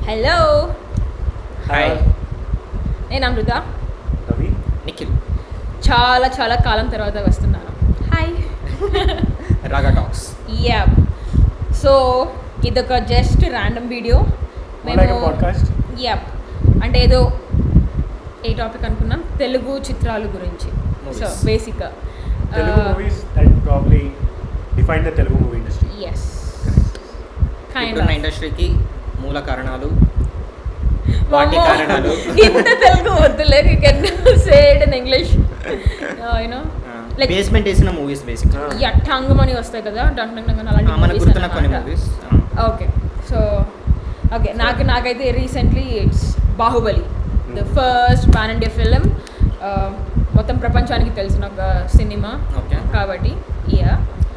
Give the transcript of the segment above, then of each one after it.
Hello, hi నేను అమృత. రవి నిఖిల్ చాలా చాలా కాలం తర్వాత వస్తున్నాను. హాయ్. రాగా టాక్స్. యా, సో ఇదొక just random video. Like podcast. Yup, అంటే ఏదో ఏ టాపిక్ అనుకున్నాం, తెలుగు చిత్రాల గురించి. Movies. సో బేసిక్గా Telugu movies that probably define the Telugu movie industry. Yes, kind ఇప్పుడున్న ఇండస్ట్రీకి మూల కారణాలు, వాటి కారణాలు. ఇంత తెలుగు వద్దులే, you can say it in English. You know Like- basement వేసిన మూవీస్ బేసిక్. యా, టంగమని వస్తాయి కదా, టంగ్ టంగ్ టంగ్ అని అలాంటి మనకు movies గుర్తున్న కొన్ని అన్నమాట. మూవీస్. ఓకే, సో ఓకే, నాకైతే recently it's Baahubali, the first pan India film. మొత్తం ప్రపంచానికి తెలిసిన ఒక సినిమా ఓకే. కాబట్టి యా,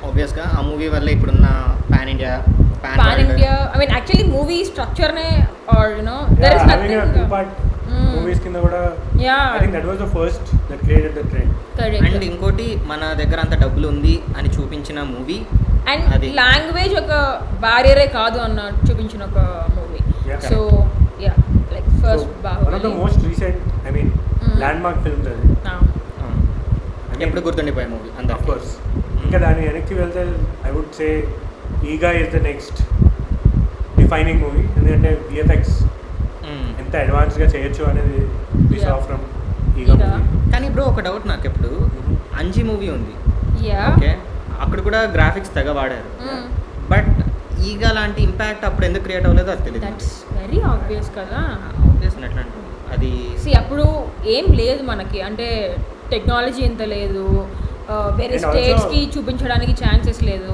ఆబ్వియస్గా ఆ మూవీ వల్ల ఇప్పుడున్న pan India pan India, I mean actually movie స్ట్రక్చర్నే or you know there is nothing. Movies కింద కూడా yeah, I think that was the first that created the trend. And correct. ఇంకోటి మన దగ్గర అంత డబ్బులు ఉంది అని చూపించిన మూవీ. అండ్ అది. లాంగ్వేజ్ ఒక బ్యారియరే కాదు అన్న చూపించిన ఒక movie. Yeah, so yeah, like first one of the Baahubali. Most recent I mean land mark films అది. ఎప్పుడు గుర్తుండిపోయే మూవీ ఆఫ్ అందరికి. కోర్స్. ఇంకా దాని వెనక్కి వెళ్తే I would say Eega is the next defining movie. ఎందుకంటే విఎఫ్ఎక్స్ ఎంత అడ్వాన్స్గా చేయొచ్చు అనేది we saw Yeah. From Eega Eega. Movie. కానీ ఇప్పుడు ఒక డౌట్ నాకు, ఎప్పుడు అంజీ మూవీ ఉంది, యా, ఓకే, అక్కడ కూడా గ్రాఫిక్స్ తెగ వాడారు. బట్ ఈగా లాంటి ఇంపాక్ట్ అప్పుడు ఎందుకు క్రియేట్ అవ్వలేదో అది తెలియదు. దట్స్ వెరీ ఆబ్వియస్ కదా. ఆబ్వియస్ ఎట్లా అంటే అది సి అప్పుడు ఏం లేదు మనకి, అంటే టెక్నాలజీ ఎంత లేదు, వేరే And also- స్టేట్స్కి చూపించడానికి ఛాన్సెస్ లేదు.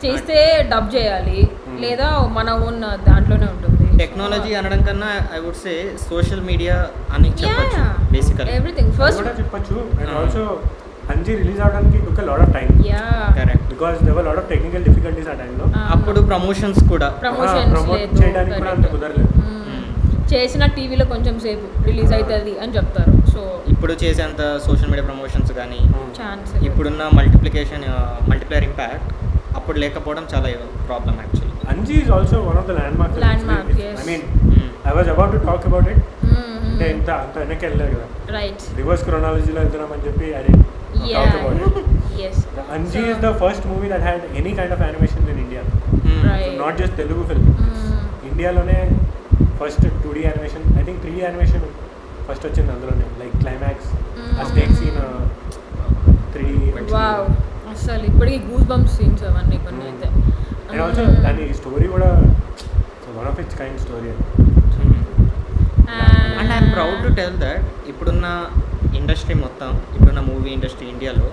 చేస్తే డబ్ చేయాలి, లేదా మన ఓన్ దాంట్లోనే ఉంటుంది. టెక్నాలజీ అనడం కన్నా I would say social media అని చెప్పొచ్చు బేసికల్. ఎవ్రీథింగ్ అది ఫస్ట్. కూడా చెప్పొచ్చు. అండ్ ఆల్సో అంజీ రిలీజ్ అవడానికి took lot of time yeah, correct. Because there were lot of technical difficulties ఆ టైంలో. అప్పుడు ప్రమోషన్స్ కూడా ప్రమోషన్స్ ప్రమోట్ లేదు, చేయడానికి కూడా అంత correct. కుదరలేదు. చేసిన టీవీలో కొంచెం సేపు రిలీజ్ అవుతుంది అని చెప్తారు. సో ఇప్పుడు చేసేంత సోషల్ మీడియా ప్రమోషన్స్ కానీ ఛాన్స్ ఇప్పుడున్న మల్టిప్లయర్ ఇంపాక్ట్ అప్పుడు లేకపోవడం చాలా problem actually. Anji is also one of the landmarks. Landmark, yes. I mean, I was about to talk about it. అంటే అంత వెనక్కి వెళ్ళలేదు కదా, రైట్. రివర్స్ క్రొనాలజీలో వెళ్తున్నామని చెప్పి I didn't talk about it. Yes, Anji is the first movie that had any kind of animation in India. Right. Not just Telugu film. ఇండియాలోనే first 2D animation, I think 3D animation first వచ్చింది అందులోనే. Like climax, ఆ snake scene 3D. Wow, అసలు ఇప్పటికీ goose bumps scenes అవన్నీ కొన్ని అయితే. And also దాని స్టోరీ కూడా one of it's kind story. And I'm proud to tell that ఇప్పుడున్న ఇండస్ట్రీ మొత్తం, ఇప్పుడున్న మూవీ ఇండస్ట్రీ ఇండియాలో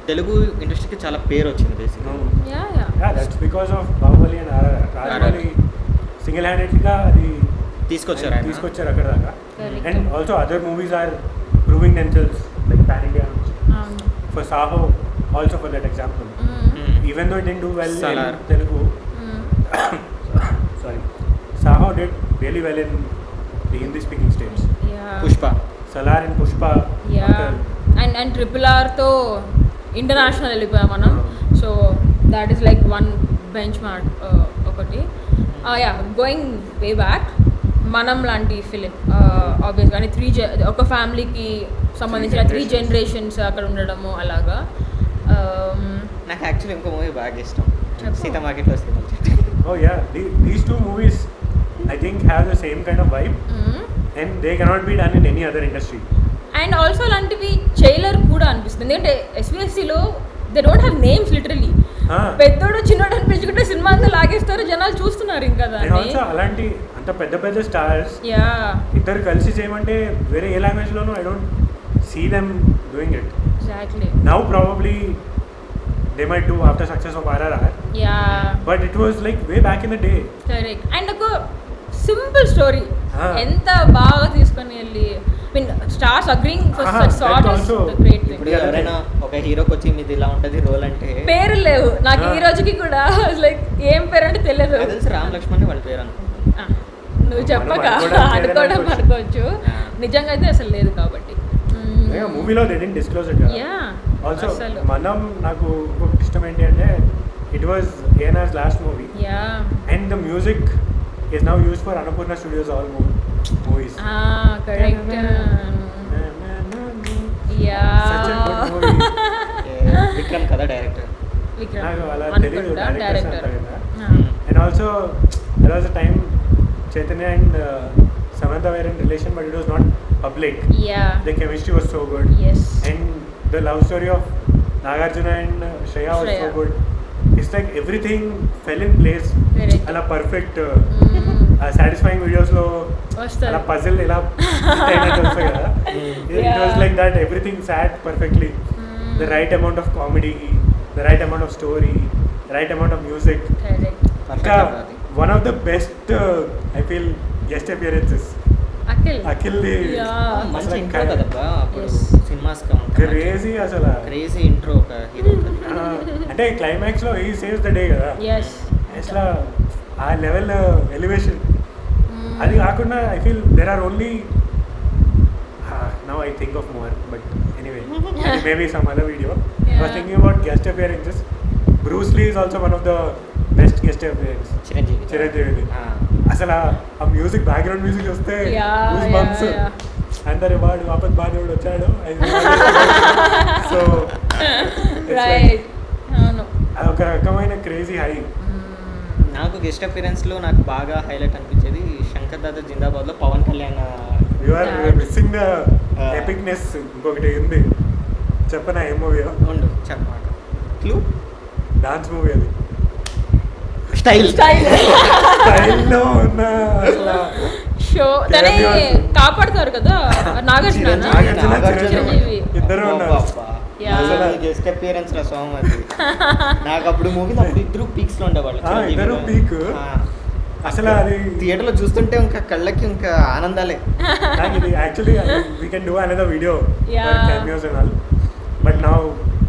తెలుగు ఇండస్ట్రీకి చాలా పేరు వచ్చింది బేసిక్గా. Yeah, Yeah, that's because of Baahubali and Rajamouli single హ్యాండెడ్గా అది తీసుకొచ్చారు ఆయన. తీసుకొచ్చారు అక్కడ దాకా. Correct. And also other movies are proving themselves like pan India. For Saaho also for that example, even though it didn't do well Salar. In Telugu, sorry, Saaho did really well in the Hindi speaking states. Pushpa. Salaar and Pushpa. Yeah, and triple ఆర్తో international వెళ్ళిపోయాం మనం. So that is like one bench mark ఒకటి. Yeah, going way back, మనం లాంటి film ఆబ్వియస్గా అంటే ఒక ఫ్యామిలీకి సంబంధించిన 3 generations అక్కడ ఉండడము అలాగా. నాకు యాక్చువల్లీ ఇంకో మూవీ బాగా ఇష్టం, చెప్పు. సీత మార్కెట్లో cinema. Oh yeah, these two movies I think have the same kind of vibe and they cannot be done in any other industry. And also అలాంటివి చేయలేరు కూడా అనిపిస్తుంది, ఎందుకంటే ఎస్విఎస్సిలో they don't have names literally. పెద్దోడు చిన్నోడు అని పెంచుకుంటే సినిమా అంతా లాగేస్తారు, జనాలు చూస్తున్నారు ఇంకా And దాన్ని. also అలాంటి అంత పెద్ద పెద్ద స్టార్స్ యా, ఇద్దరు కలిసి చేయమంటే వేరే ఏ లాంగ్వేజ్ లోనూ I don't see them doing it. Exactly. Now probably they might do after success of RRR, yeah, but it was like way back in the day. Correct. And ఒక simple story ఎంత బాగా తీసుకొని వెళ్ళి, I mean stars agreeing for such sort is the great thing. ఇప్పుడు ఎవరైనా ఒక హీరోకి వచ్చి మీది ఇలా ఉంటుంది రోల్ అంటే పేరు లేవు నాకు ఈ రోజుకి కూడా, లైక్ ఏం పేరు అంటే తెలియదు. నాకు తెలిసి రామ్ లక్ష్మణ్ వాళ్ళ పేరు అనుకుంటాను. నువ్వు చెప్పక అనుకోవడానికి అనుకోవడం అనుకోవచ్చు, నిజంగా అయితే అసలు లేదు కాబట్టి. మూవీలో they didn't disclose it. Yeah, also అసలు మనం నాకు ఇంకొక ఇష్టం ఏంటి అంటే it was ANR's last movie yeah, and the music is now used for Annapurna Studios all movies. Correct. Such a good movie. Vikram కదా డైరెక్టర్. నాకు అలా తెలియదు అనుకుంటా డైరెక్టర్స్ డైరెక్టర్. అంతా కదా. And also there was a time Chaitanya and Samantha were in relation, but it was not public. Yeah. The chemistry was so good. Yes. And the love story of Nagarjuna and Shreya was so Shreya. good. It's like everything fell in place. Correct. అలా perfect satisfying videos లో వస్తారు. అలా puzzle ఇలా అయినట్టు వస్తాయి కదా. It was like that everything sat perfectly. The right amount of comedy, the right amount of story, the right amount of music. Correct. ఇంకా one of the best I feel guest appearances Akhil ది మంచి intro కదబ్బా అప్పుడు Yes. Cinemas crazy అసలు. Crazy intro ఒక hero. అంటే climax లో ఈ సేవ్స్ ద డే కదా. Yes. అసలు ఆ లెవెల్ ఎలివేషన్. అది కాకుండా I feel there are only now I think of more but anyway maybe some other video. I was thinking about guest appearances. Bruce Lee is also one of the best guest appearance. Chiranjeevi అసలు ఆ music background music వస్తే goose bumps. అందరి వాడు వాపస్ బాధుడు వచ్చాడు. So Right. అవును. అది ఒక రకమైన క్రేజీ హై. నాకు గెస్ట్ అపిరెన్స్లో నాకు బాగా హైలైట్ అనిపించేది Shankar Dada జిందాబాద్లో Pawan Kalyan. You are missing the epicness. ఇంకొకటి ఉంది చెప్పనా ఏ మూవీయో? ఉండు చెప్పమాట. క్లూ డాన్స్ మూవీ అది. స్టైల్ స్టైల్లో ఉన్న అసలు షో తనే కాపాడుతారు కదా నాగార్జున. చిరంజీవి. ఇద్దరు ఉన్నారు. Yeah. గెస్ట్ అపియరెన్స్ రా సాంగ్ అది. నాకు అప్పుడు మూవీలో అప్పుడు ఇద్దరు పీక్స్ లో ఉండేవాళ్ళు. ఇద్దరు పీక్. అసలు అది థియేటర్ లో చూస్తుంటే ఇంకా కళ్ళకి ఇంకా ఆనందాలే. నాకు ఇది actually we can do another video Yeah. కెమియోస్ and all. But now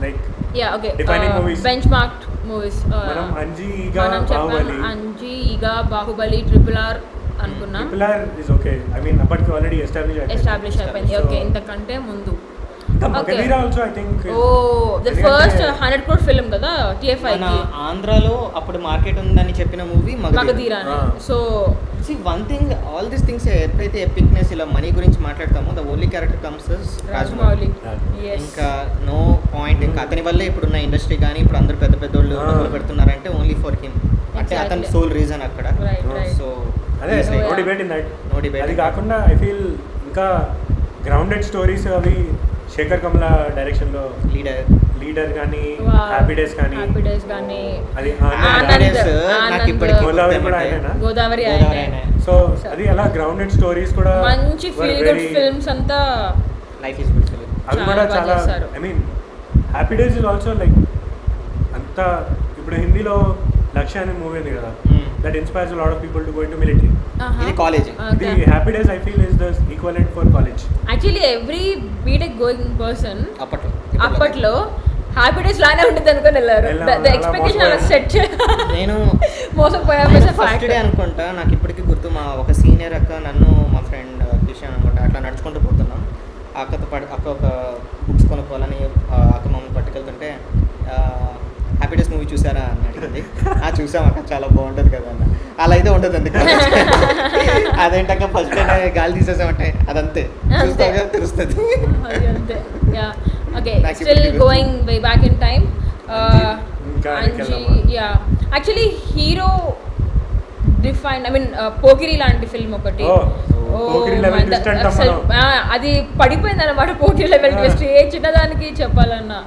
like Yeah, okay. Defining movies. Benchmarked movies. మనం అంజీగా మనం చెప్పాం బాహుబలి. అంజీ ఈగా బాహుబలి ట్రిపుల్ ఆర్ అనుకున్నాం. Triple R is okay. I mean అప్పటికి ఆల్రెడీ ఎస్టాబ్లిష్ అయిపోయింది. So, ఓకే, ఇంతకంటే ముందు. Magadheera also I think. The first 100 crore film కదా TFI మన కి. ఆంధ్రాలో అప్పుడు మార్కెట్ ఉందని చెప్పిన movie Magadheera. So one thing all these things ఎప్పుడైతే ఎపిక్నెస్ ఇలా మనీ గురించి మాట్లాడతామో the only character comes Rajamouli. Yes. ఇంకా నో పాయింట్. ఇంకా అతని వల్లే ఇప్పుడున్న ఇండస్ట్రీ కానీ ఇప్పుడు అందరు పెద్ద పెద్దోళ్ళు డబ్బులు పెడుతున్నారంటే ఓన్లీ ఫర్ హిమ్. అంటే అతని Exactly. సోల్ రీజన్ అక్కడ. Right. సో అదే So, no yeah. Debate in that. No debate. అది కాకుండా ఐ ఫీల్ ఇంకా గ్రౌండెడ్ స్టోరీస్ అవి శేఖర్ కమలా డైరెక్షన్ లో లీడర్ కానీ హ్యాపీ డేస్ కానీ అది నాకు ఇప్పటికీ గోదావరి కూడా ఆయనేనా? గోదావరి సో అది అలా గ్రౌండెడ్ స్టోరీస్ కూడా మంచి ఫీల్ గుడ్ ఫిల్మ్స్ అంతా లైఫ్ ఇస్ బ్యూటిఫుల్. అవి కూడా చాలా చాలా చేశారు. I mean Happy Days is also like అంతా. ఇప్పుడు హిందీలో లక్ష్య అనే మూవీ ఉంది కదా, that inspires lot of people to go into military. ఇది కాలేజ్. ఇది Happy Days I feel is the equivalent for college. Actually every BTech going person అప్పట్లో Happy Days లానే ఉంటుంది అనుకుని వెళ్ళారు. ద ఎక్స్పెక్టేషన్ అలా సెట్ నేను మోసపోయాము. ఫస్ట్ డే అనుకుంటా. నాకు ఇప్పటికీ గుర్తు, మా ఒక సీనియర్ అక్క నన్ను మా ఫ్రెండ్ కిషన్ అనుకుంటా అట్లా నడుచుకుంటూ పోతున్నాం. అక్క ఒక బుక్స్ కొనుక్కోవాలని అక్క మమ్మల్ని పట్టుకెళ్తుంటే హ్యాపీ డేస్ మూవీ చూసారా అని అడిగింది. చూసాం అక్క, చాలా బాగుంటుంది కదా అన్న. అలా అయితే ఉంటుంది అండి. అదేంటక్క ఫస్ట్ డే గాలి తీసేసామంటే అదంతే చూస్తాగా తెలుస్తుంది. Okay, still going way back in time. Actually hero defined, I mean Pokiri లాంటి ఫిల్మ్ ఒకటి. అది పడిపోయింది అనమాట. పోకిరి లెవెల్ ట్విస్ట్ ఏ చిన్నదానికి చెప్పాలన్నా.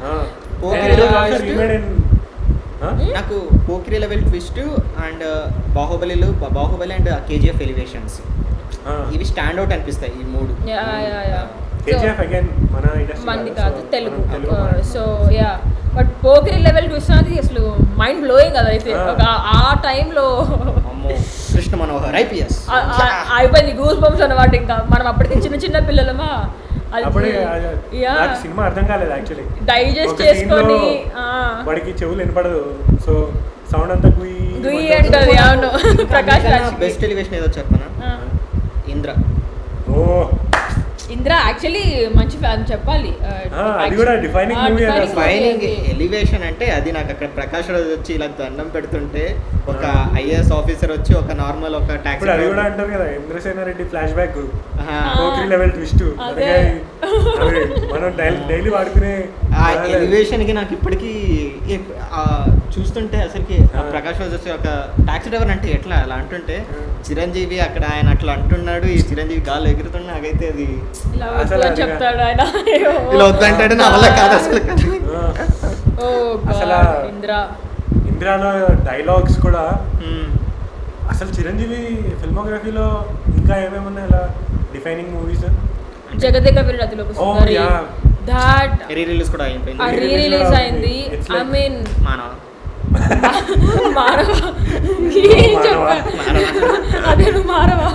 నాకు Pokiri level twist and Baahubali and KGF elevations ఇవి స్టాండ్ అవుట్ అనిపిస్తాయి ఈ మూడు. KGF again మన ఇండస్ట్రీ మంది కాదు, Telugu. So yeah, but Pokiri level twist అనేది అసలు మైండ్ బ్లోయింగ్ కదా. అయితే ఆ టైంలో కృష్ణ మనోహర్ IPS అయిపోయింది గూస్ బంప్స్ అన్నమాట. ఇంకా మనం అప్పటికి చిన్న చిన్న పిల్లలమా, సినిమా అర్థం కాలేదు యాక్చువల్లీ. డైజెస్ట్ చేసుకొని వాడికి చెవులు వినపడదు, సో సౌండ్ అంతా గుయ్యి అంటది. అవును, ప్రకాష్ రాజ్. బెస్ట్ ఎలివేషన్ ఏదో చెప్పనా? ఇంద్ర. ఇంద్ర యాక్చువల్లీ మంచి ఫ్యాన్ చెప్పాలి. అది కూడా defining movie అన్న అసలు. ఫైనింగ్ ఎలివేషన్ అంటే అది నాకు అక్కడ ప్రకాష్ రాజ్ వచ్చి ఇలా దండం పెడుతుంటే ఒక ఐఏఎస్ ఆఫీసర్ వచ్చి ఒక నార్మల్ ఒక ఇప్పుడు టాక్సీ అది కూడా అంటారు కదా ఇంద్రసేన రెడ్డి ఫ్లాష్ బ్యాక్ ఆహా. పోక్రీ లెవెల్ ట్విస్ట్ అదే. మనం డైలీ వాడుకునే ఆ ఎలివేషన్ కి నాకు ఇప్పటికీ చూస్తుంటే అసలుకి ఆ ప్రకాష్ రాజ్ వచ్చి ఒక టాక్సీ డ్రైవర్ అంటే ఎట్లా అలా అంటుంటే చిరంజీవి అక్కడ ఆయన అట్లా అంటున్నాడు, ఈ చిరంజీవి గాల్లో ఎగురుతున్నా నాకైతే అది ఇలా అసలు వద్దు అని అది చెప్తాడు ఆయన. ఇలా వద్దంటాడు నా వల్ల కాదు అసలు. ఓ అసలు ఇంద్ర ఇంద్రాలో డైలాగ్స్ కూడా మ్మ్. అసలు చిరంజీవి ఫిల్మోగ్రఫీలో ఇంకా ఏమేమన్నా ఇలా defining movies Jagadeka Veerudu Athiloka Oh, Sundari yeah. That re release కూడా అయిపోయింది. ఆ రీ Re-release రిలీజ్ కూడా అయింది. It's ఐ like- మీన్ మానవ మారవా ఏం చెప్పా అదే నువ్వు మారవా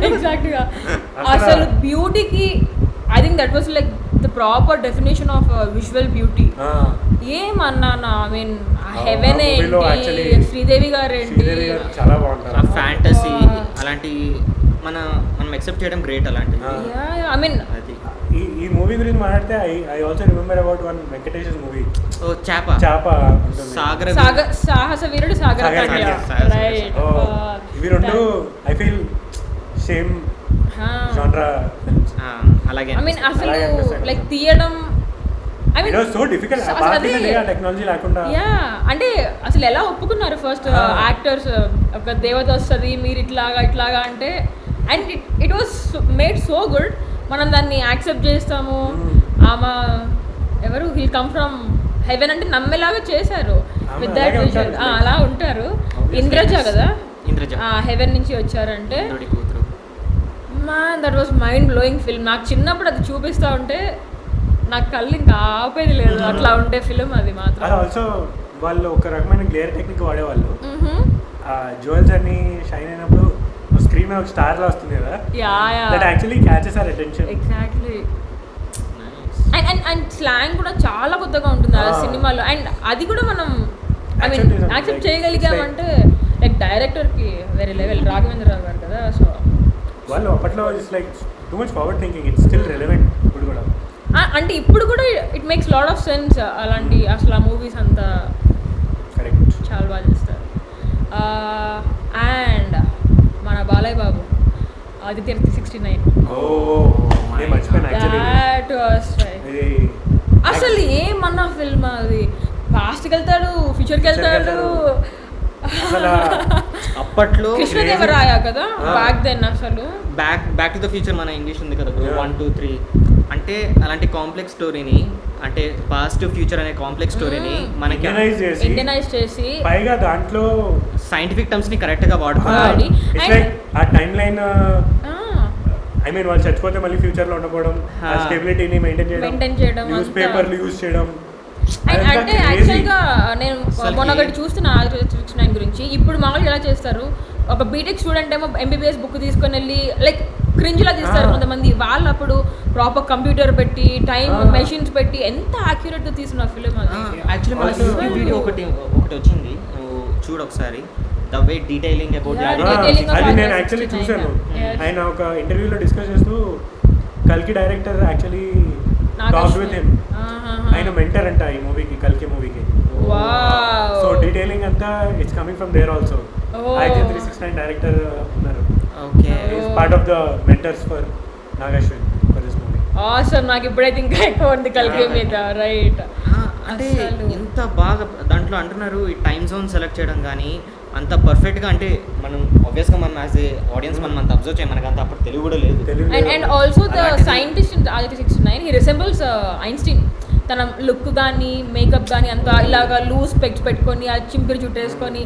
ఎగ్జాక్ట్ గా అసలు బ్యూటీకి I think that was like the proper definition of visual beauty. ఏమన్నానా ఐ మీన్ హెవెన్ movie లో ఏంటి, actually శ్రీదేవి గారు ఏంటి, శ్రీదేవి గారు చాలా బాగుంటారు. ఫ్యాంటసీ అలాంటి మనం ఎక్సెప్ట్ చేయడం గ్రేట్ అలాంటివి. ఐ మీన్ అది ఈ మూవీ గురించి మాట్లాడితే I also remember about one Venkatesh movie ఓ చాప ఉంటుంది. సాగర సాహస వీరుడు సాగర సాగర కన్య. కన్య. Right. Oh, ఇవి రెండు ఐ ఫీల్ సేమ్ జానరా ఫిల్మ్స్. అలాగే ఐ మీన్ అసలు అలాగే అనిపిస్తాయి. లైక్ తీయడం ఐ మీన్ సో డిఫికల్ట్ అసలు అదే. టెక్నాలజీ లేకుండా యా అంటే అసలు ఎలా ఒప్పుకున్నారు ఫస్ట్ యాక్టర్స్ ఒక దేవత వస్తుంది మీరు ఇట్లాగా అంటే and it was made so good మనం దాన్ని యాక్సెప్ట్ చేస్తాము. ఆమె ఎవరు హిల్ కమ్ ఫ్రమ్ హెవెన్ అంటే నమ్మేలాగా చేశారు ఆమె విత్ దట్ అలాగే విజువల్. ఉంటారు. అలా ఉంటారు. Obviously. ఇంద్రజ కదా ఇంద్రజ హెవెన్ నుంచి వచ్చారంటే ఇంద్రుడి కూతురు. That was mind blowing film. నాకు చిన్నప్పుడు అది చూపిస్తూ ఉంటే నాకు కళ్ళు ఇంకా ఆపేది లేదు. అట్లా ఉండే ఫిల్మ్ అది అది మాత్రం. ఆల్సో వాళ్ళు ఒక రకమైన గ్లేర్ టెక్నిక్ వాడేవాళ్ళు. జ్యువెల్స్ అన్ని షైన్ అయినప్పుడు స్క్రీన్ మీద ఒక స్టార్ లా వస్తుంది కదా, that actually catches our attention. Exactly. And slang కూడా చాలా కొత్తగా ఉంటుంది ఆ సినిమాలో. అండ్ అది కూడా మనం I mean Accept accept like, చేయగలిగామంటే లైక్ డైరెక్టర్కి వేరే లెవెల్ రాఘవేంద్రరావు గారు కదా. సో వాళ్ళు అప్పట్లో it's like too much forward thinking, it's still relevant ఇప్పుడు కూడా. అంటే ఇప్పుడు కూడా it makes lot of sense. అలాంటి అసలు ఆ మూవీస్ అంతా కరెక్ట్. చాలా బాగా చేస్తారు. అండ్ మన బాలయ్య బాబు ఆదిత్య 69 నేను మర్చిపోయాను యాక్చువల్లీ. దాట్ వాస్ అసలు ఏమన్నా ఫిల్మ్ అది. పాస్ట్కి వెళ్తాడు, ఫ్యూచర్కి వెళ్తాడు. అసలు అప్పట్లో కృష్ణదేవరాయ కదా బ్యాక్ దెన్. అసలు బ్యాక్ టు ద ఫ్యూచర్ మన ఇంగ్లీష్ ఉంది కదా 1, 2, 3 అంటే అలాంటి కాంప్లెక్స్ స్టోరీని అంటే పాస్ట్ ఫ్యూచర్ అనే కాంప్లెక్స్ స్టోరీని మనకి ఇండియనైజ్ చేసి పైగా దాంట్లో సైంటిఫిక్ టర్మ్స్ ని కరెక్ట్ గా వాడి. వాడుకోవాలి. ఇట్స్ లైక్ ఆ టైం లైన్ ఐ మీన్ వాళ్ళు చచ్చిపోతే మళ్ళీ ఫ్యూచర్ లో ఉండకపోవడం, ఆ స్టెబిలిటీని మెయింటైన్ చేయడం, న్యూస్ పేపర్లు యూజ్ చేయడం. అంటే యాక్చువల్గా నేను మొన్న ఒకటి చూస్తున్నా ఆదిత్య 69 గురించి. ఇప్పుడు మామూలుగా ఎలా చేస్తారు, ఒక బీటెక్ స్టూడెంట్ ఏమో ఎంబీబీఎస్ బుక్ తీసుకొని వెళ్ళి లైక్ క్రింజ్లా తీస్తారు కొంతమంది. వాళ్ళు అప్పుడు ప్రాపర్ కంప్యూటర్ పెట్టి టైం మెషిన్స్ పెట్టి ఎంత యాక్యురేట్ గా తీసిన ఫిలిం అది. యాక్చువల్లీ మనకి ఈ వీడియో ఒకటి వచ్చింది, నువ్వు చూడు ఒకసారి. The way detailing about detailing of అది నేను August యాక్చువల్లీ 69. చూశాను. Yes. ఆయన ఒక ఇంటర్వ్యూలో డిస్కస్ చేస్తూ కల్కి director actually talk with him. ఆయన మెంటర్ అంట ఈ మూవీకి, కల్కి మూవీకి. వావ్. సో డీటెయిలింగ్ అంతా it's coming from there also. ఐజన్ 369 డైరెక్టర్ ఉన్నారు. Okay is part of the mentors for Nag Ashwin for this movie. Awesome. నాకు ఇప్పుడైతే ఇంకా ఎక్కువ ఉంది కల్కి మీద. రైట్. అంటే ఎంత బాగా దాంట్లో అంటున్నారు ఈ టైం జోన్ సెలెక్ట్ చేయడం కానీ అంత పర్ఫెక్ట్గా. అంటే మనం ఆబ్వియస్గా మనం యాజ్ ఏ ఆడియన్స్ మనం అంత అబ్జర్వ్ చేయం, మనకు అంత అప్పుడు తెలుగు కూడా లేదు. And also the scientist in Aditya 69 he resembles Einstein. తన లుక్ కానీ మేకప్ కానీ అంతా ఇలాగా లూజ్ స్పెక్ట్స్ పెట్టుకొని ఆ చింపిరి చుట్టేసుకొని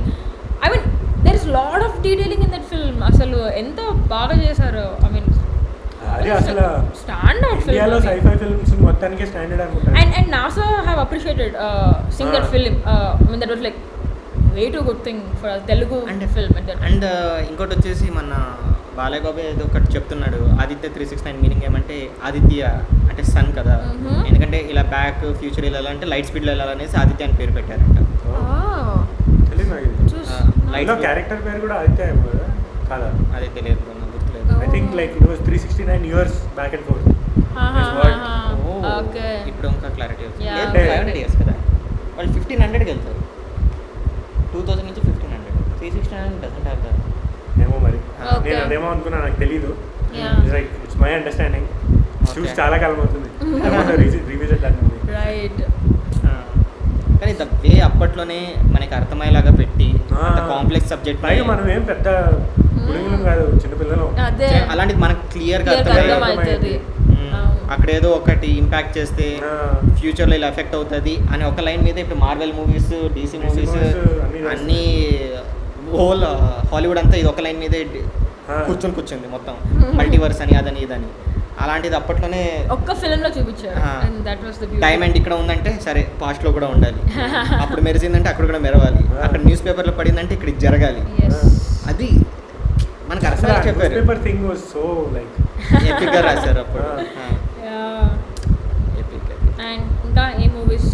I mean there is lot of detailing in that film. అసలు ఎంత బాగా చేశారు. ఐ మీన్ అది అసలు స్టాండర్డ్ ఇండియాలో ఫిల్మ్. సైఫై ఫిల్మ్స్ మొత్తానికి స్టాండర్డ్ అనుకుంటాను. And NASA have appreciated seeing that film. I mean that was like way too good thing for a Telugu film at that time. And ఇంకోటి వచ్చేసి మన బాలయ్య బాబు ఏదో ఒకటి చెప్తున్నాడు, ఆదిత్య 369 మీనింగ్ ఏమంటే ఆదిత్య అంటే సన్ కదా. ఎందుకంటే ఇలా బ్యాక్ ఫ్యూచర్ వెళ్ళాలంటే లైట్ స్పీడ్లో వెళ్ళాలనేసి ఆదిత్య అని పేరు పెట్టారంట. Oh. తెలియదు నాకు ఇది. లైట్ లైట్ క్యారెక్టర్ పేరు కూడా ఆదిత్య ఏమో కదా కాదా? అది తెలియదు, నాకు గుర్తులేదు. I think like it was 369 years back and forth. is what okay ఇప్పుడు ఇంకా క్లారిటీ వచ్చింది. Yeah. 500 ఇయర్స్ కదా, వాళ్ళు 1500కి వెళ్తారు. 2000 నుంచి 1500. 369 డజంట్ హ్యావ్ దట్. ఏమో మరి Okay. నేను అదేమో అనుకున్నా, నాకు తెలీదు. Yeah. It's my understanding. చూసి Okay. చాలా కాలం అవుతుంది. Revisit that movie. రైట్. కానీ ద వే అప్పట్లోనే మనకి అర్థమయ్యేలాగా పెట్టి అంత Ah. కాంప్లెక్స్ సబ్జెక్ట్ పైగా మనం ఏం పెద్ద గుడిగులం కాదు, చిన్నపిల్లలు. అదే అలాంటిది మనకు క్లియర్గా క్లియర్గా అర్థమయ్యేది. అర్థమవుతుంది. అక్కడ ఏదో ఒకటి ఇంపాక్ట్ చేస్తే Ah. ఫ్యూచర్లో ఇలా ఎఫెక్ట్ అవుతుంది అని ఒక లైన్ మీద ఇప్పుడు Marvel movies, DC movies movies అన్నీ అన్నీ హోల్ హాలీవుడ్ అంతా ఇది ఒక లైన్ మీదే Ah. కూర్చుంది మొత్తం. మల్టీవర్స్ అని అదని ఇదని. అలాంటిది అప్పట్లోనే ఒక్క ఫిల్మ్ లో చూపించారు. Ah. And that was the beauty. Diamond ఇక్కడ ఉందంటే సరే పాస్ట్లో కూడా ఉండాలి, అప్పుడు మెరిసిందంటే అక్కడ కూడా మెరవాలి, అక్కడ న్యూస్ పేపర్లో పడిందంటే ఇక్కడ ఇది జరగాలి. yes అది మనకు అర్థం చెప్పారు. Paper thing was so like ఎపిక్గా రాశారు అప్పుడు. yeah epic. అండ్ ఇంకా ఏ మూవీస్?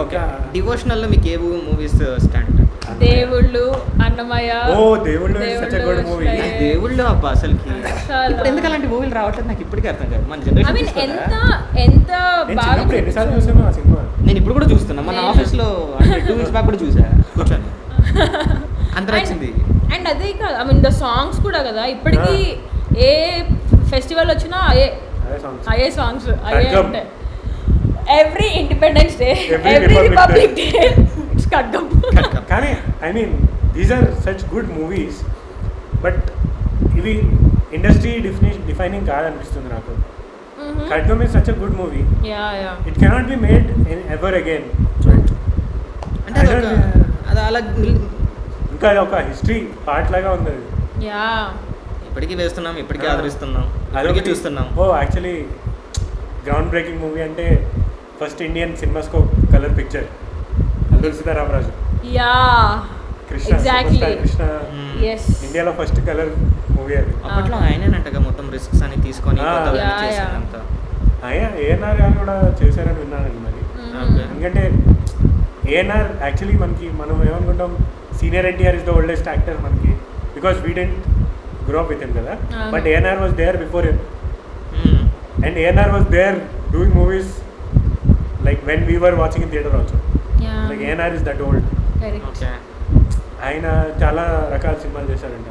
ఓకే, డివోషనల్లో మీకు ఏ మూవీస్ స్టాండ్? దేవుళ్ళు, అన్నమయ్య. ఓ దేవుళ్ళు is such a good movie. దేవుళ్ళు, దేవుళ్ళు అబ్బా అసలుకి అసలు. ఇప్పుడు ఎందుకు అలాంటి మూవీలు రావట్లేదు నాకు ఇప్పటికీ అర్థం కాదు. మన ఐ మీన్ జనరేషన్ ఎంత నేను బాగా చిన్నప్పుడు ఎన్నిసార్లు చూసాను ఆ సినిమా. నేను ఇప్పుడు కూడా చూస్తున్నా. మన నేను- ఆఫీస్లో అంటే 2 weeks బ్యాక్ కూడా చూసా కూర్చొని. అంత నచ్చింది. అండ్ అదే కాదు, ఐ మీన్ ద సాంగ్స్ కూడా కదా ఇప్పటికీ ఏ ఫెస్టివల్ వచ్చినా అదే songs. అయ్యే సాంగ్స్ అయ్యే ఖడ్గం. అంటే every Independence Day, Every every Republic Republic Day it's Khadgam. కానీ I mean these are such good movies, but ఇవి ఇండస్ట్రీ డిఫైనింగ్ కాదనిపిస్తుంది నాకు. Khadgam is such a good movie. Yeah yeah it cannot be made ever again. అంటే అది అలా ఇంకా అది ఒక హిస్టరీ పార్ట్ లాగా ఉంది అది. యా ఇప్పటికీ వేస్తున్నాం, ఇప్పటికీ Ah. ఆదరిస్తున్నాం, ఇప్పటికీ అదొకటి. చూస్తున్నాం. Oh actually ground breaking movie అంటే first Indian cinemascope colour picture Alluri Sitaramaraju. Yeah Krishna Exactly. superstar Krishna yes ఇండియాలో ఫస్ట్ కలర్ మూవీ అది. అప్పట్లో ఆయనేనంటగా మొత్తం రిస్క్స్ అని తీసుకొని Ah. కొత్తవన్నీ Yeah, yeah. చేశారంతా. ఏఎన్ఆర్ గారు కూడా చేశారని విన్నానండి మరి. Okay. ఎందుకంటే ఏఎన్ఆర్ యాక్చువల్లీ మనం ఏమనుకుంటాం, senior NTR is the oldest actor మనకి, because we didn't grow up with him కదా. Uh-huh. But ANR was there before him, Hmm. And ANR was there doing movies like when we were watching in theater also. Yeah like ANR is that old. Correct. Okay. ఆయన చాలా రకాల సినిమాలు చేశారంట.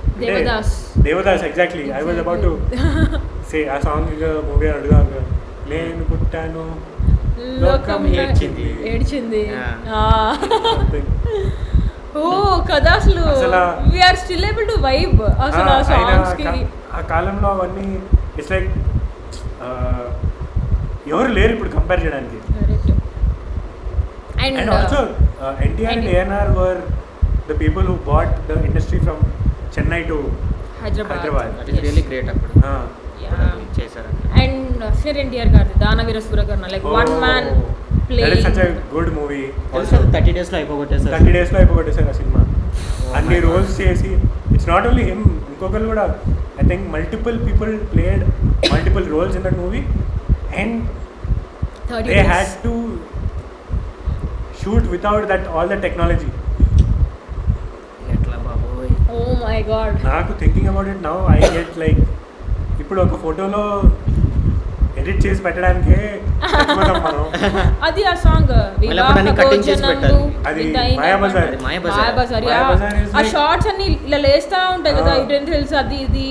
అంటే Devdas exactly. I was about to say ఆ song movie అడుగుదా, నేను పుట్టాను లోకం ఏడ్చింది. ఏడ్చింది. Yeah. ఓ కదా అసలు అసలు we are still able to vibe అసలు ఆ సాంగ్స్ కి. ఆ కాలంలో అవన్నీ ఇట్స్ లైక్ ఎవరు లేరు ఇప్పుడు కంపేర్ చేయడానికి. And also NTR and ANR were the people who bought the industry from Chennai to Hyderabad. That is really great అప్పుడు. Yeah. అది చేశారంట. అండ్ ఫిర్ ఎన్టీఆర్ గారి Daanaveera Soorakarna like one man play. That is such a good movie. తెలుసా 30 days లో అయిపోగొట్టేశారు. 30 days లో అయిపోగొట్టేశారు ఆ సినిమా. Oh అన్ని my రోల్స్ God. చేసి ఇట్స్ నాట్ ఓన్లీ హిమ్, ఇంకొకరు కూడా I think multiple people played multiple roles in that movie, and 30 they days. had to shoot without that all the technology. ఎట్లా బాబోయ్. Oh my god. నాకు thinking about it now I get like ఇప్పుడు ఒక ఫోటోలో edit చేసి పెట్టడానికే చచ్చిపోతాం మనం. అది ఆ సాంగ్ మళ్ళీ అప్పుడు అన్ని cutting చేసి పెట్టాలి. అది మాయాబజార్. అది మాయాబజార్. మాయాబజార్. మాయాబజార్ is ఆ like- షార్ట్స్ అన్ని ఇలా లేస్తా ఉంటాయి కదా Ah. యుటెన్సిల్స్ అది ఇది.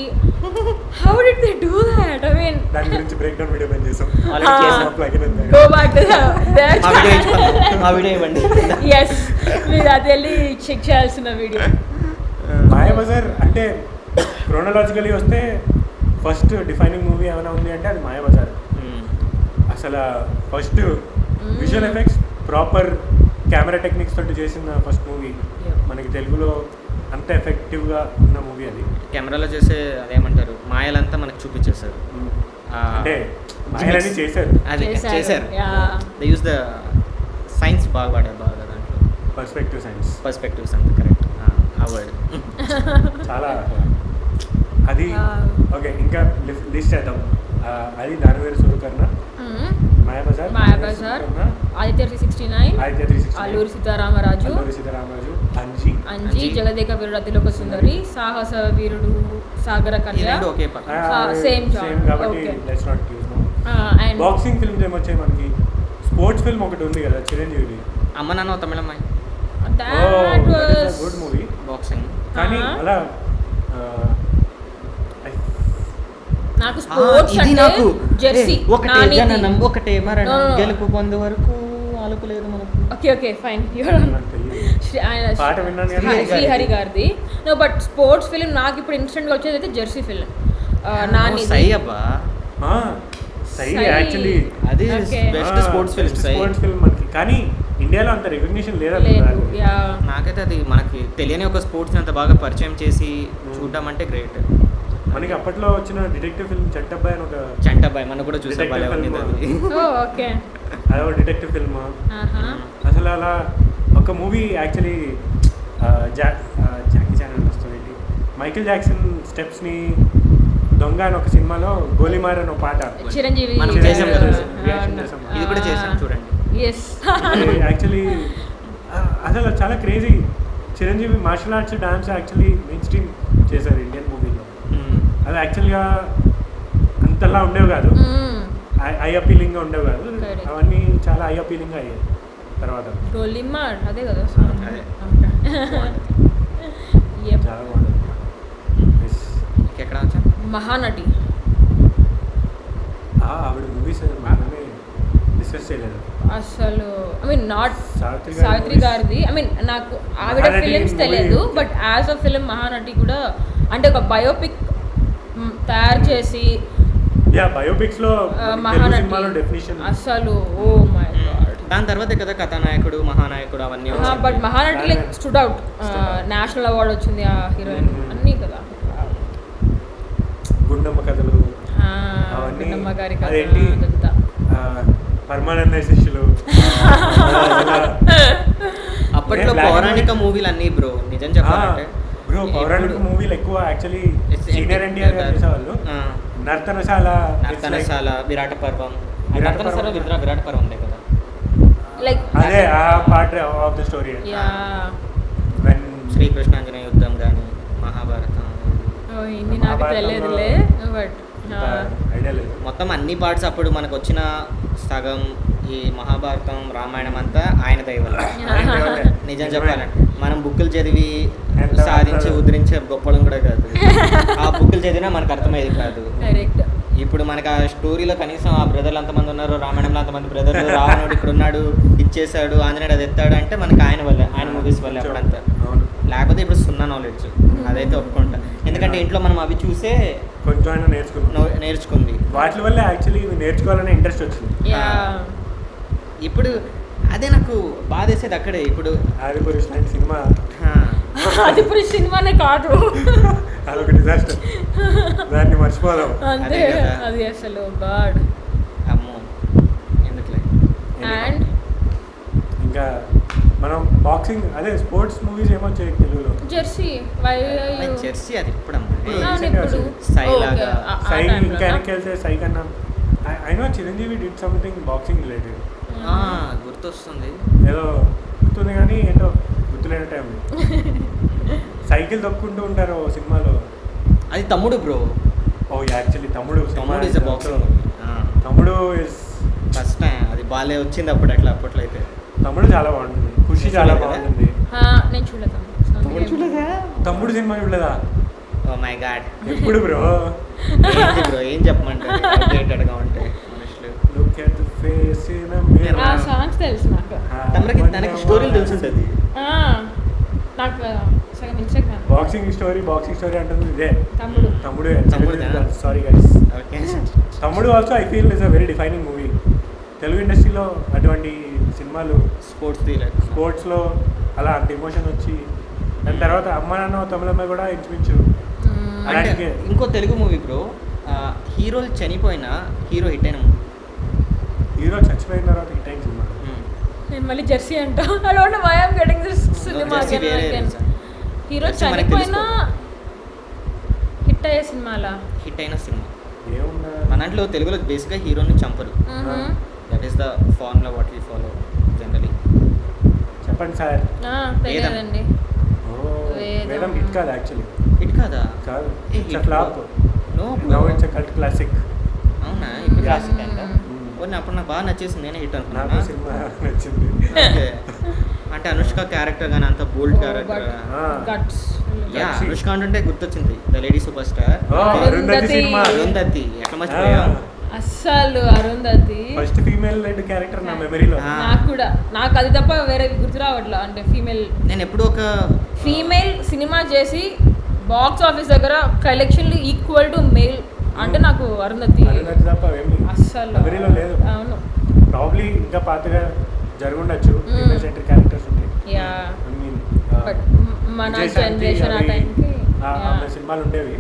How did they do that? I mean దాని గురించి బ్రేక్ డౌన్ వీడియో పని చేసాం. Already చేసాం. Go back to that. మా వీడియో ఇచ్చుకుందాం. మా వీడియో ఇవ్వండి. yes మీరు అది వెళ్ళి చెక్ చేయాల్సిన వీడియో. మాయాబజార్ అంటే క్రోనలాజికలీ వస్తే ఫస్ట్ డిఫైనింగ్ మూవీ ఏమైనా ఉంది అంటే అది మాయాబజార్. Hmm. అసలు first visual effects proper camera techniques తోటి చేసిన ఫస్ట్ మూవీ మనకి తెలుగులో అంత ఎఫెక్టివ్గా ఉన్న మూవీ అది. కెమెరాలో చేసే అదేమంటారు మాయలంతా మనకు చూపించేశారు. అంటే మాయలని చేశారు, అది చేశారు. Yeah. They use the science బాగా వాడారు బాగా దాంట్లో. పర్స్పెక్టివ్ సైన్స్ పర్స్పెక్టివ్స్ అంత కరెక్ట్ ఆ వర్డ్. చాలా అది. Wow. ఓకే, ఇంకా లిస్ట్ చేద్దాం. అది దానవీర సూరకర్ణ, మాయాబజార్, మాయాబజార్, ఆదిత్య 369, ఆదిత్య 369, అల్లూరి సీతారామరాజు, అల్లూరి సీతారామరాజు, అంజీ, అంజీ, జగదేక వీరుడు అతిలోక సుందరి, సాహస వీరుడు సాగర ఈ కన్య రెండు ఒకే పక్క. సేమ్ సేమ్ కాబట్టి okay let's not use no. And boxing films ఏమొచ్చాయి మనకి? స్పోర్ట్స్ ఫిల్మ్ ఒకటి ఉంది కదా చిరంజీవిది. అమ్మ నాన్న తమిళమ్మాయి that was good movie. Boxing. కానీ అలా నాకు స్పోర్ట్స్ ఇది అంటే నాకు జెర్సీ ఒకటే నానిది. జననం ఒకటే మరణం No, no, no. గెలుపు పొందు వరకు ఆలుపు లేదు మనకు. ఓకే ఫైన్ యూర్ పాట విన్నాను కానీ శ్రీహరి గారిది. నో బట్ స్పోర్ట్స్ ఫిలిం నాకు ఇప్పుడు ఇన్స్టెంట్గా వచ్చేది అయితే జెర్సీ ఫిలిం నాని. సై అబ్బా, సై సై. యాక్చువల్లీ అది Okay. బెస్ట్ స్పోర్ట్స్ ఫిల్మ్ సై. స్పోర్ట్స్ ఫిల్మ్ మనకి కానీ ఇండియాలో అంత రికగ్నిషన్ లేదు లేదనుకుంటా. యా నాకైతే అది మనకి తెలియని ఒక స్పోర్ట్స్ అంత బాగా పరిచయం చేసి చూడడం అంటే గ్రేట్. మనకి అప్పట్లో వచ్చిన డిటెక్టివ్ ఫిల్మ్ చట్టబ్బాయి అని ఒక చంటబ్బాయి మనం కూడా చూసే Detective భలే ఉంది film. అది. ఓకే అదొక డిటెక్టివ్ ఫిల్మ్. అసలు అలా ఒక మూవీ యాక్చువల్లీ జాకీ చాన్ అని వస్తుంది, మైకిల్ జాక్సన్ స్టెప్స్ని దొంగ అని ఒక సినిమాలో గోలీమార్ అని ఒక పాట చిరంజీవి మనం చేసాం కదా. రియాక్షన్ చేసాం. ఇది కూడా చేసాం చూడండి. ఎస్ యాక్చువల్లీ అసలు చాలా crazy. Chiranjeevi martial arts dance actually mainstream చేశారు ఇండియన్ మూవీలో. అది యాక్చువల్గా అంతలా ఉండేవి కాదు, ఐ అపీలింగ్గా ఉండేవి కాదు. Correct. అవన్నీ చాలా ఐ అపీలింగ్గా అయ్యాయి తర్వాత. గోలిమార్ అదే కదా అదే. Yep. చాలా బాగుంటుంది. Yes. ఎక్కడ వచ్చా మహానటి ఆవిడ మూవీస్ మనమే డిస్కస్ చేయలేదు. అసలు I mean not Savitri Savitri గారిది. ఐ మీన్ నాకు ఆవిడ మహానటి ఫిలిమ్స్ movie తెలియదు, okay. But as a film Mahanati కూడా అంటే ఒక బయోపిక్ తయారు చేసి బయోపిక్స్ లో తెలుగు మహానటి సినిమాలో డెఫినేషన్ అసలు ఓ మై గాడ్. దాని తర్వాత కదా కథానాయకుడు మహానాయకుడు అవన్నీ వచ్చాయి. But Mahanati like stood out. National award వచ్చింది ఆ హీరోయిన్ అన్నీ కదా. గుండమ్మ కథలు అవన్నీ గుండమ్మ గారి కథ అదేంటి అదంతా. పరమానంద శిష్యులు అప్పట్లో Black and పౌరాణిక white. మూవీలు అన్నీ బ్రో నిజం చెప్పాలంటే. బ్రో పౌరాణిక ఇప్పుడు- మూవీలు ఎక్కువ యాక్చువల్లీ It's సీనియర్ ఎన్టీఆర్ గారు చేసేవాళ్ళు. ఆ, నర్తనశాల నర్తనశాల, విరాట పర్వం. విరాట నర్తనశాల పర్వం. విరాట పర్వం ఉండే కదా. లైక్ అదే ఆ part of the story. Yeah Sri Krishnanjaneya Yuddham కానీ మహాభారతం ఇన్ని నాకు తెలియదులే బట్ ఐడియా లేదు. మొత్తం అన్ని పార్ట్స్ అప్పుడు మనకు వచ్చిన సగం ఈ మహాభారతం రామాయణం అంతా ఆయన దైవం. నిజం చెప్పాలంటే మనం బుక్కులు చదివి ఎంత సాధించి మాత్రం. ఉద్ధరించే గొప్పలం కూడా కాదు. ఆ బుక్కులు చదివినా మనకు అర్థమయ్యేది కాదు. కరెక్ట్. ఇప్పుడు మనకు ఆ స్టోరీలో కనీసం ఆ బ్రదర్లు అంతమంది ఉన్నారు, రామాయణంలో అంతమంది బ్రదర్లు, రావణుడు ఇక్కడ ఉన్నాడు, ఇచ్చేసాడు, ఆంజనేయుడు అది ఎత్తాడు అంటే మనకి ఆయన వల్లే, ఆయన మూవీస్ వల్లే అప్పుడంతా. అవును. లేకపోతే ఇప్పుడు సున్నా నాలెడ్జ్ అదైతే ఒప్పుకుంటా. ఎందుకంటే ఇంట్లో మనం అవి చూసే కొంచెం అయినా నేర్చుకున్నాం. నేర్చుకుంది. వాటి వల్ల యాక్చువల్లీ నేర్చుకోవాలనే ఇంట్రెస్ట్ వచ్చింది. యా ఇప్పుడు అదే నాకు బాధేసేది అక్కడే. ఇప్పుడు ఆదిపురుష్ లాంటి సినిమా అది ఇప్పుడు సినిమానే కాదు, అదొక డిజాస్టర్, దాన్ని మర్చిపోదాం. అంతే. అదే కదా. అది అసలు గాడ్. అమ్మో ఎందుకులే. అండ్ ఇంకా మనం బాక్సింగ్ అదే స్పోర్ట్స్ మూవీస్ ఏమొచ్చాయి తెలుగులో? జెర్సీ వై జెర్సీ అది ఇప్పుడమ్మా. ఇప్పుడు సై లాగా. సై ఇంకా వెనక్కి వెళ్తే సై కన్నా I know Chiranjeevi did something boxing related. గుర్తొస్తుంది. ఏదో గుర్తుంది కానీ ఏంటో గుర్తులేని టైం. సైకిల్ తొక్కుంటూ ఉంటారు ఓ సినిమాలో. అది తమ్ముడు బ్రో. ఓ యాక్చువల్లీ తమ్ముడు తమ్ముడు ఇస్ బాక్సింగ్. తమ్ముడు ఇస్ ఫస్ట్ టైం అది బాలే వచ్చింది అప్పుడు అట్లా అప్పట్లో అయితే. తమ్ముడు చాలా బాగుంటుంది, ఖుషి చాలా బాగుంటుంది. నేను చూడలేదు. తమ్ముడు సినిమా చూడలేదా? Oh my god. ఎప్పుడు బ్రో? ఏంటి బ్రో ఏం చెప్పమంటారు అప్డేటెడ్గా ఉంటే మనుషులు. Look at the face in a mirror. ఆ సాంగ్స్ తెలుసు నాకు. తనకి స్టోరీలు తెలుసుంటుంది. నాకు సగం ఇన్స్టాగ్రామ్ బాక్సింగ్ స్టోరీ అంటుంది ఇదే. తమ్ముడు తమ్ముడుదా? Sorry guys. Okay. Thammudu also I feel is a very defining movie. Telugu ఇండస్ట్రీలో అటువంటి సినిమాలు స్పోర్ట్స్లో అలా అంత ఎమోషన్ వచ్చి దాని తర్వాత అమ్మ నాన్న తమిళమ్మ కూడా ఇంచుమించు అంటే అలాంటి. ఇంకో తెలుగు మూవీ బ్రో, హీరోలు చనిపోయినా హీరో హిట్ అయిన మూవీ. హీరో చచ్చిపోయిన తర్వాత హిట్ అయిన సినిమా. నేను మళ్ళీ జెర్సీ అంటా. I don't know why I am getting this cinema Jersey వేరే అగైన్. తెలుసా? హీరో జెర్సీ మనకి చనిపోయినా హిట్ అయ్యే సినిమాలా? హిట్ అయిన సినిమా ఏముందా మన దాంట్లో తెలుగులో బేసిక్గా హీరోని చంపరు. That is the formula what we follow generally. చెప్పండి సార్. తెలియదండి. ఓ వేదం హిట్ కాదు యాక్చువల్లీ, హిట్ కాదా? కాదు, ఏ, it's hit flop. No, now it's cult classic. అవునా? ఇప్పుడు Yeah. క్లాసిక్ అంట. అప్పుడు నాకు బాగా నచ్చేసింది, నేనే హిట్ నాకు అనుకున్నా. సినిమా నచ్చింది. Okay. అంటే అనుష్క క్యారెక్టర్ కానీ అంత bold character. Guts yeah, Anushka అంటే గుర్తొచ్చింది, the lady super star Arundhati cinema. Arundhati. ఎట్లా మర్చిపోయా? అస్సలు Arundhati first female lead character నా మెమరీలో. Ah. నాకు కూడా, నాకు అది తప్ప వేరే గుర్తు రావట్లా. అంటే నేను ఎప్పుడు ఒక ఫీమేల్ సినిమా చేసి బాక్స్ ఆఫీస్ దగ్గర కలెక్షన్ ఈక్వల్ టు మేల్ అంటే నాకు అరుంధతి తప్ప ఏమి అస్సలు మెమరీలో లేదు. అవును. ప్రాబ్లీ ఇంకా పాతగా జరుగుండొచ్చు, ఫీమేల్ సెంటర్ క్యారెక్టర్స్ ఉన్నాయి. యా ఐ మీన్ బట్ మన జనరేషన్ ఆ టైంకి ఆమె సినిమాలు ఉండేవి,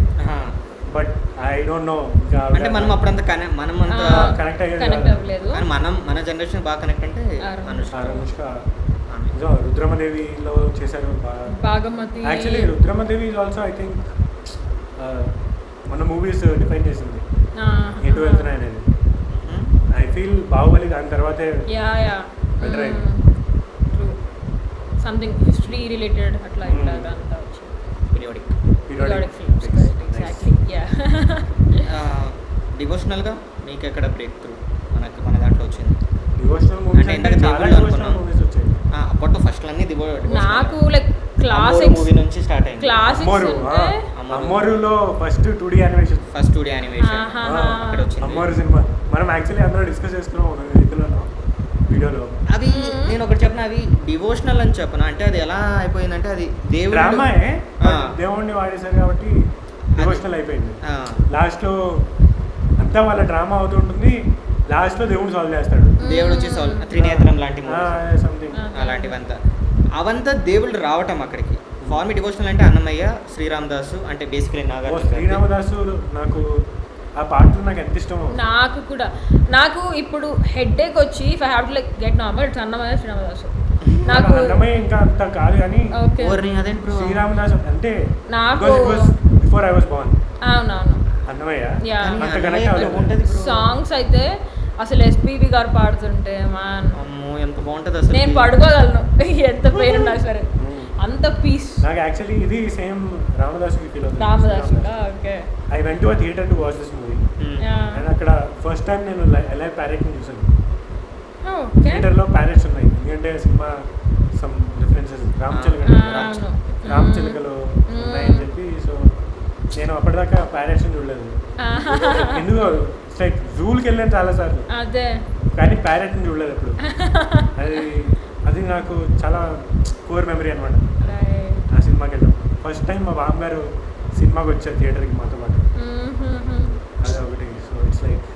బట్ ఐ డోంట్ నో ఇంకా అంటే మనం అప్పుడంత మనం అంత కనెక్ట్ కనెక్ట్ అయ్యేది. అవ్వలేదు. కానీ మన జనరేషన్ బాగా కనెక్ట్ అంటే అనుష్క. అనుష్క ఇంకా రుద్రమదేవిలో చేశారు Bhagamathi. Actually Rudramadevi is also I think మన మూవీస్ డిఫైన్ చేసింది ఎటు వెళ్తున్నాయి అనేది. ఐ ఫీల్ బాహుబలి దాని తర్వాతే యా better అయింది. ట్రూ. సంథింగ్ హిస్టరీ రిలేటెడ్ అట్లా ఇట్లాగా అంతా వచ్చింది. Periodic. Periodic films, correct, exactly. Yeah. డివోషనల్గా మీకు ఎక్కడ బ్రేక్ త్రూ మన దాంట్లో వచ్చింది? డివోషనల్ మూవీస్ అంటే అంటే ఇందాక చాలా దేవుళ్ళు డివోషనల్ అనుకున్నాం. మూవీస్ వచ్చాయి. అప్పట్లో ఫస్ట్ అన్ని నాకు లైక్ క్లాసిక్స్ మూవీ నుంచి స్టార్ట్ అయింది. క్లాసిక్స్ అమ్మోరు అంటే అమ్మోరులో first 2D animation. First 2D animation ఆహా. అక్కడ వచ్చింది. అమ్మోరు సినిమా మనం యాక్చువల్లీ అందరూ డిస్కస్ చేసుకున్నాం ఇందులో వీడియోలో. అవి నేను ఒకటి చెప్పిన, అవి డివోషనల్ అని చెప్పను. అంటే అది ఎలా అయిపోయిందంటే అది దేవుడు డ్రామాయే, ఆ. దేవుణ్ణి వాడేశారు కాబట్టి డివోషనల్ అయిపోయింది. ఆ, లాస్ట్లో అంతా వాళ్ళ డ్రామా అవుతుంటుంది, లాస్ట్లో దేవుడు సాల్వ్ చేస్తాడు. దేవుడు వచ్చి త్రినేత్రం లాంటి movies. సంథింగ్ అలాంటివంతా అవంతా దేవుళ్ళు రావటం అక్కడికి. ఫార్మి డివోషనల్ అంటే అన్నమయ్య, శ్రీరామ్ దాసు, అంటే బేసికలీ నాగార్జున. శ్రీరామదాసు నాకు ఆ పాటలు నాకు ఎంత ఇష్టమో. నాకు కూడా, నాకు ఇప్పుడు హెడ్ ఏక్ వచ్చి if I have to like get normal it's Annamayya Sri Ramadasu. నాకు అన్నమయ్య ఇంకా అంత కాదు కానీ ఓకే ఓర్ని అదేంటి bro? శ్రీరామదాసు అంటే నాకు బిఫోర్ ఐ వాస్ బోర్న్. అవునవును. అన్నమయ్య యా కానీ అంత అన్నమయ్య connect అవ్వలేదు. ఉంటది bro. సాంగ్స్ అయితే అసలు ఎస్పీబీ గారు పాడుతుంటే మాన్ అమ్మో ఎంత బాగుంటది అసలు. నేను పడుకోగలను ఎంత పెయిన్ ఉన్నా సరే, అంత పీస్. నాకు యాక్చువల్లీ ఇది సేమ్ రామదాసుకి ఫీల్ అవుతుంది. Ramadasu okay. I went to theatre to watch this movie and అక్కడ ఫస్ట్ టైం నేను లైవ్ ప్యారెట్ని చూసాను. ఓకే. థియేటర్లో ప్యారెట్స్ ఉన్నాయి, ఎందుకంటే సినిమా సమ్ డిఫరెన్సెస్ రామచిలుకలు ఉన్నాయని చెప్పి. సో నేను అప్పటిదాకా ప్యారెట్స్ని చూడలేదు. ఎందుకో ఇట్స్ లైక్ జూల్కి వెళ్ళాను చాలాసార్లు అదే, కానీ ప్యారెట్ని చూడలేదు ఎప్పుడు. అది నాకు చాలా కోర్ మెమరీ అనమాట ఆ సినిమాకి వెళ్ళాం. ఫస్ట్ టైం మా బామ్మగారు సినిమాకి వచ్చారు థియేటర్కి మాతో పాటు, అదే ఒకటి. సో ఇట్స్ లైక్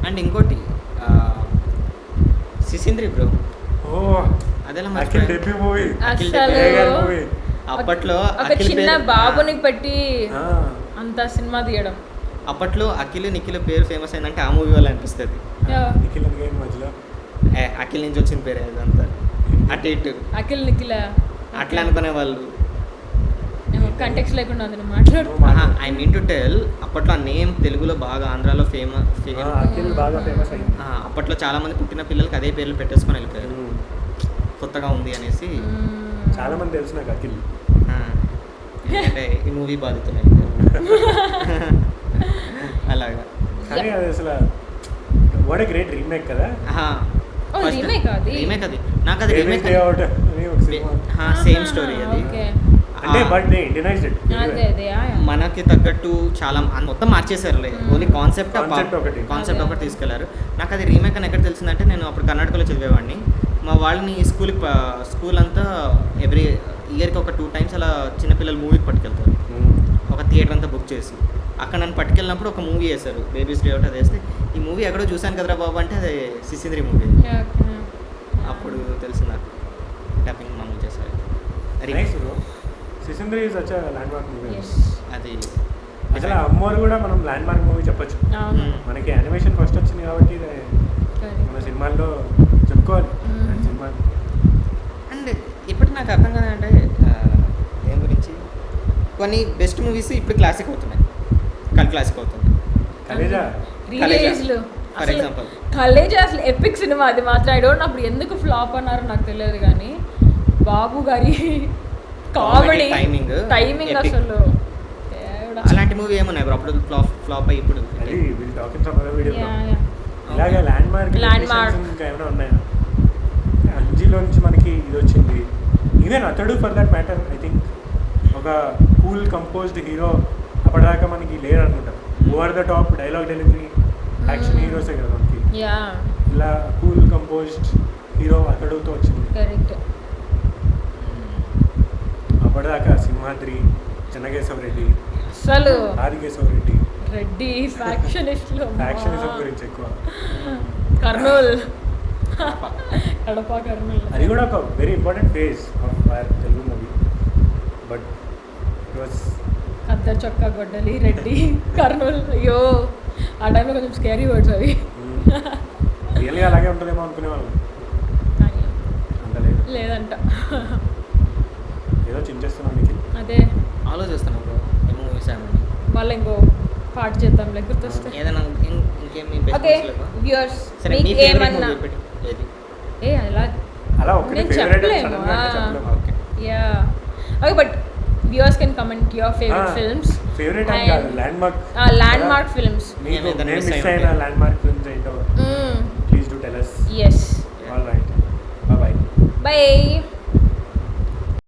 అండ్ ఇంకోటి సిసింద్రి బ్రో. ఓ అదేలా అఖిల్ డెబ్యూ మూవీ, అసలు మూవీ. అప్పట్లో ఒక అఖిల్ చిన్న పేరు- బాబుని పెట్టి అంత సినిమా తీయడం. అప్పట్లో అఖిల్ నిఖిల్ పేరు ఫేమస్ అయిందంటే ఆ మూవీ వల్ల అనిపిస్తుంది. నిఖిల్ గేమ్ మధ్యలో అఖిల్ నుంచి వచ్చిన పేరు అదంతా అటు ఇటు అఖిల్ నిఖిల అట్లా అనుకునే వాళ్ళు. కంటెక్స్ లేకుండా ఉంది నువ్వు మాట్లాడు. ఐ మీన్ టు టెల్, అప్పట్లో ఆ నేమ్ తెలుగులో బాగా ఆంధ్రాలో ఫేమస్. అఖిల్ బాగా ఫేమస్ అయింది. అప్పట్లో చాలా మంది పుట్టిన పిల్లలకి అదే పేర్లు పెట్టేసుకొని వెళ్ళిపోయారు, కొత్తగా ఉంది అనేసి. చాలా మంది తెలుసు నాకు అఖిల్. అంటే ఈ మూవీ బాధితున్నాయి అలాగా. కానీ అది అసలు వాట్ ఏ గ్రేట్ రీమేక్ కదా. రీమేక్ అది. రీమేక్ అది నాకు అది రీమేక్ అవుట్ అని ఒక సినిమా, సేమ్ స్టోరీ అది. ఓకే. అంటే బట్ దే ఇండియనైజ్డ్ ఇట్. అదే అదే మనకి తగ్గట్టు చాలా మొత్తం మార్చేశారులే, ఓన్లీ కాన్సెప్ట్ ఒకటి. కాన్సెప్ట్ ఒకటి తీసుకెళ్లారు. నాకు అది రీమేక్ అని ఎక్కడ తెలిసిందంటే, నేను అప్పుడు కర్ణాటకలో చదివేవాడిని. మా వాళ్ళని స్కూల్ అంతా ఎవ్రీ ఇయర్కి ఒక 2 times అలా చిన్నపిల్లలు మూవీకి పట్టుకెళ్తారు, ఒక థియేటర్ అంతా బుక్ చేసి. అక్కడ నన్ను పట్టుకెళ్ళినప్పుడు ఒక మూవీ వేశారు, బేబీస్ డే అవుట్. అది వేస్తే ఈ మూవీ ఎక్కడో చూశాను కదరా బాబు అంటే అది సిసింద్రి మూవీ. అప్పుడు తెలిసి నాకు డబ్బింగ్ మామూలు చేశారు. Sisindri is such a landmark movie. అది అసలు అమ్మోరు కూడా మనం ల్యాండ్ మార్క్ మూవీ చెప్పొచ్చు. మనకి యానిమేషన్ ఫస్ట్ వచ్చింది కాబట్టి మన సినిమాల్లో చెప్పుకోవాలి సినిమా. అండ్ ఇప్పటికి నాకు అర్థం కాదంటే దేని గురించి కొన్ని బెస్ట్ మూవీస్ ఇప్పుడు క్లాసిక్ అవుతున్నాయి, క్లాసిక్ అవుతుంది. కలేజా రిలీజ్లు ఫర్ అసలు ఎగ్జాంపుల్ కలేజా అసలు ఎపిక్ సినిమా అది మాత్రం. ఐ డోంట్ అప్పుడు ఎందుకు ఫ్లాప్ అన్నారు నాకు తెలియదు, కానీ బాబు గారి కామెడీ టైమింగ్ టైమింగ్ అసలు దేవుడా. అలాంటి మూవీ ఏమున్నాయి బ్రో అప్పుడు ఫ్లాప్ అయ్యి ఇప్పుడు అది వీళ్ళు talking some other video Yeah, yeah. ఇలాగే ల్యాండ్ మార్క్ Landmark. ఇంకా ఏమైనా ఉన్నాయా అంజీలో నుంచి మనకి ఇది వచ్చింది even Athadu for that matter I think ఒక కూల్ కంపోజ్డ్ హీరో అప్పటిదాకా మనకి లేరు అనుకుంటా over the top dialogue delivery action హీరోసే కదా మనకి యా ఇలా కూల్ కంపోజ్డ్ హీరో అతడుతో వచ్చింది కరెక్ట్. అప్పటిదాకా సింహాద్రి చెన్నకేశవరెడ్డి అసలు ఆదికేశవరెడ్డి రెడ్డి ఫ్యాక్షనిస్టులు ఫ్యాక్షనిజం గురించి ఎక్కువ కర్నూల్ కడప కర్నూల్ అది కూడా ఒక very important phase of Telugu movie but it was అద్ద చొక్కా గొడ్డలి రెడ్డి కర్నూల్. అయ్యో ఆ టైంలో కొంచెం స్కేరీ వర్డ్స్ అవి. రియల్గా అలాగే ఉంటుందేమో అనుకునే వాళ్ళం కానీ అంత లేదు లేదంట. ఏదో చించేస్తున్నాం మీకు అదే ఆలోచిస్తున్నాం బ్రో ఏ మూవీస్ ఏమని మళ్ళీ ఇంకో పాట చేద్దాంలే గుర్తొస్తే. ఏదైనా ఇంకేమి ఓకే వ్యూయర్స్ సరే మీ మీకు ఫేవరెట్ ఏమన్నా మూవీ పెట్టి ఏది అలా అలా ఒక్కటి నేను ఫేవరెట్ చెప్పలేను. సడన్గా చెప్పలేము okay yeah okay but viewers can comment your favourite films favourite అని కాదు landmark landmark films. మీకు ఏదైనా నేను miss మిస్ అయి అయిన ఉంటే. ల్యాండ్ మార్క్ ఫిల్మ్స్ ఏంటో please do tell us yes all right bye by.